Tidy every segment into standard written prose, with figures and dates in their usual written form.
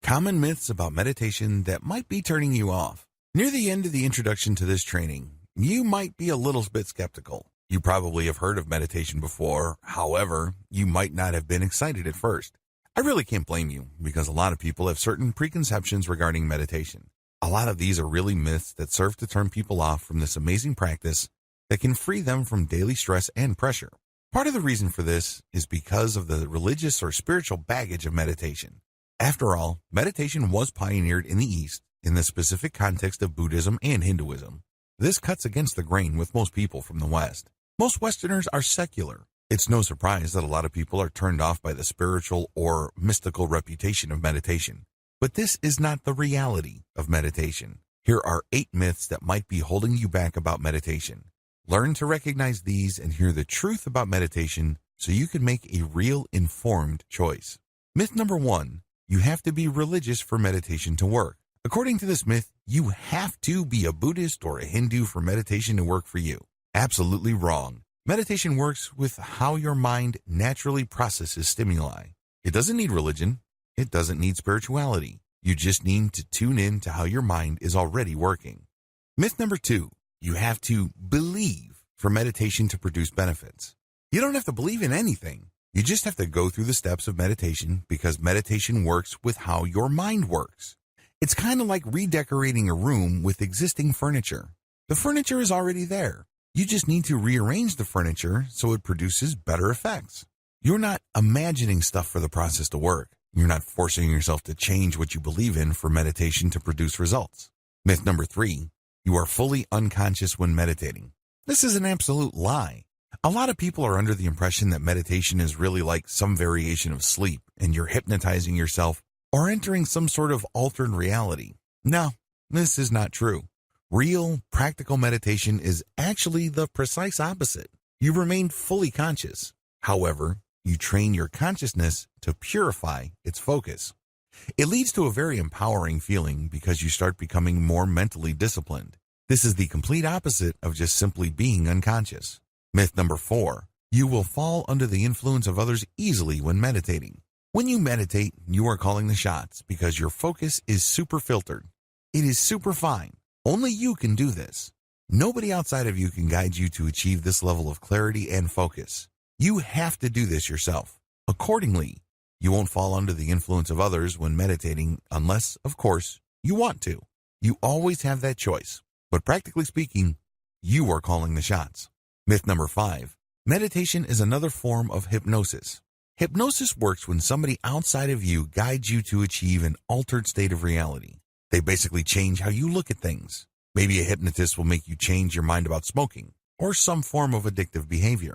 Common myths about meditation that might be turning you off. Near the end of the introduction to this training, you might be a little bit skeptical. You probably have heard of meditation before. However, you might not have been excited at first. I really can't blame you because a lot of people have certain preconceptions regarding meditation. A lot of these are really myths that serve to turn people off from this amazing practice that can free them from daily stress and pressure. Part of the reason for this is because of the religious or spiritual baggage of meditation. After all, meditation was pioneered in the East in the specific context of Buddhism and Hinduism. This cuts against the grain with most people from the West. Most Westerners are secular. It's no surprise that a lot of people are turned off by the spiritual or mystical reputation of meditation. But this is not the reality of meditation. Here are 8 myths that might be holding you back about meditation. Learn to recognize these and hear the truth about meditation so you can make a real informed choice. Myth number 1, you have to be religious for meditation to work. According to this myth, you have to be a Buddhist or a Hindu for meditation to work for you. Absolutely wrong. Meditation works with how your mind naturally processes stimuli. It doesn't need religion. It doesn't need spirituality. You just need to tune in to how your mind is already working. Myth number 2, you have to believe for meditation to produce benefits. You don't have to believe in anything. You just have to go through the steps of meditation because meditation works with how your mind works. It's kind of like redecorating a room with existing furniture. The furniture is already there. You just need to rearrange the furniture so it produces better effects. You're not imagining stuff for the process to work. You're not forcing yourself to change what you believe in for meditation to produce results. Myth number 3, you are fully unconscious when meditating. This is an absolute lie. A lot of people are under the impression that meditation is really like some variation of sleep and you're hypnotizing yourself or entering some sort of altered reality. No, this is not true. Real, practical meditation is actually the precise opposite. You remain fully conscious. However, you train your consciousness to purify its focus. It leads to a very empowering feeling because you start becoming more mentally disciplined. This is the complete opposite of just simply being unconscious. Myth number 4, you will fall under the influence of others easily when meditating. When you meditate, you are calling the shots because your focus is super filtered. It is super fine. Only you can do this. Nobody outside of you can guide you to achieve this level of clarity and focus. You have to do this yourself. Accordingly, you won't fall under the influence of others when meditating unless, of course, you want to. You always have that choice. But practically speaking, you are calling the shots. Myth number 5, meditation is another form of hypnosis. Hypnosis works when somebody outside of you guides you to achieve an altered state of reality. They basically change how you look at things. Maybe a hypnotist will make you change your mind about smoking or some form of addictive behavior.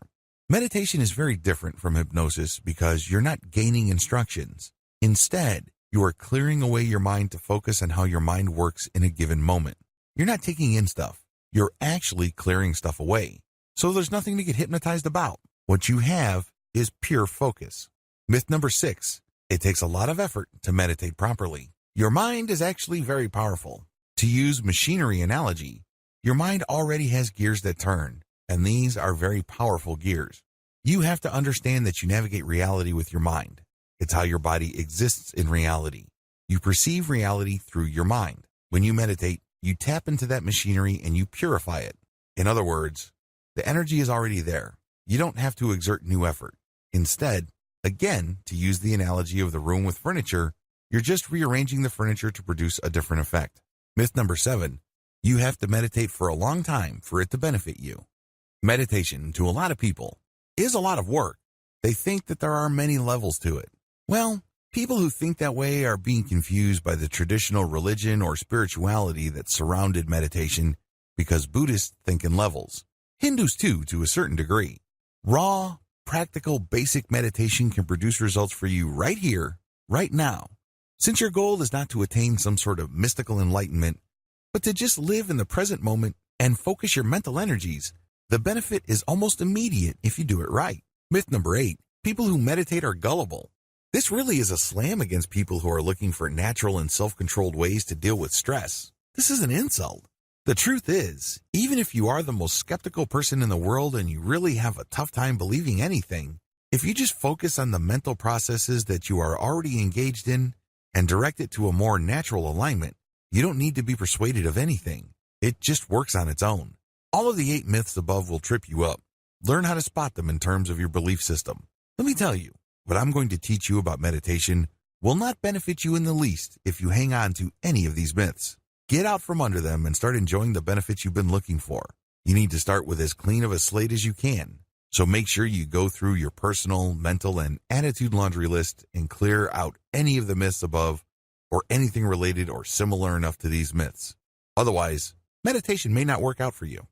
Meditation is very different from hypnosis because you're not gaining instructions. Instead, you are clearing away your mind to focus on how your mind works in a given moment. You're not taking in stuff. You're actually clearing stuff away. So there's nothing to get hypnotized about. What you have is pure focus. Myth number 6, it takes a lot of effort to meditate properly. Your mind is actually very powerful. To use machinery analogy, your mind already has gears that turn, and these are very powerful gears. You have to understand that you navigate reality with your mind. It's how your body exists in reality. You perceive reality through your mind. When you meditate, you tap into that machinery and you purify it. In other words, the energy is already there. You don't have to exert new effort. Instead, again, to use the analogy of the room with furniture, you're just rearranging the furniture to produce a different effect. Myth number 7, you have to meditate for a long time for it to benefit you. Meditation, to a lot of people, is a lot of work. They think that there are many levels to it. Well, people who think that way are being confused by the traditional religion or spirituality that surrounded meditation because Buddhists think in levels. Hindus too, to a certain degree. Raw, practical, basic meditation can produce results for you right here, right now. Since your goal is not to attain some sort of mystical enlightenment, but to just live in the present moment and focus your mental energies, the benefit is almost immediate if you do it right. Myth number 8, people who meditate are gullible. This really is a slam against people who are looking for natural and self-controlled ways to deal with stress. This is an insult. The truth is, even if you are the most skeptical person in the world and you really have a tough time believing anything, if you just focus on the mental processes that you are already engaged in, and direct it to a more natural alignment, you don't need to be persuaded of anything. It just works on its own. All of the 8 myths above will trip you up. Learn how to spot them in terms of your belief system. Let me tell you, what I'm going to teach you about meditation will not benefit you in the least if you hang on to any of these myths. Get out from under them and start enjoying the benefits you've been looking for. You need to start with as clean of a slate as you can. So make sure you go through your personal, mental, and attitude laundry list and clear out any of the myths above or anything related or similar enough to these myths. Otherwise, meditation may not work out for you.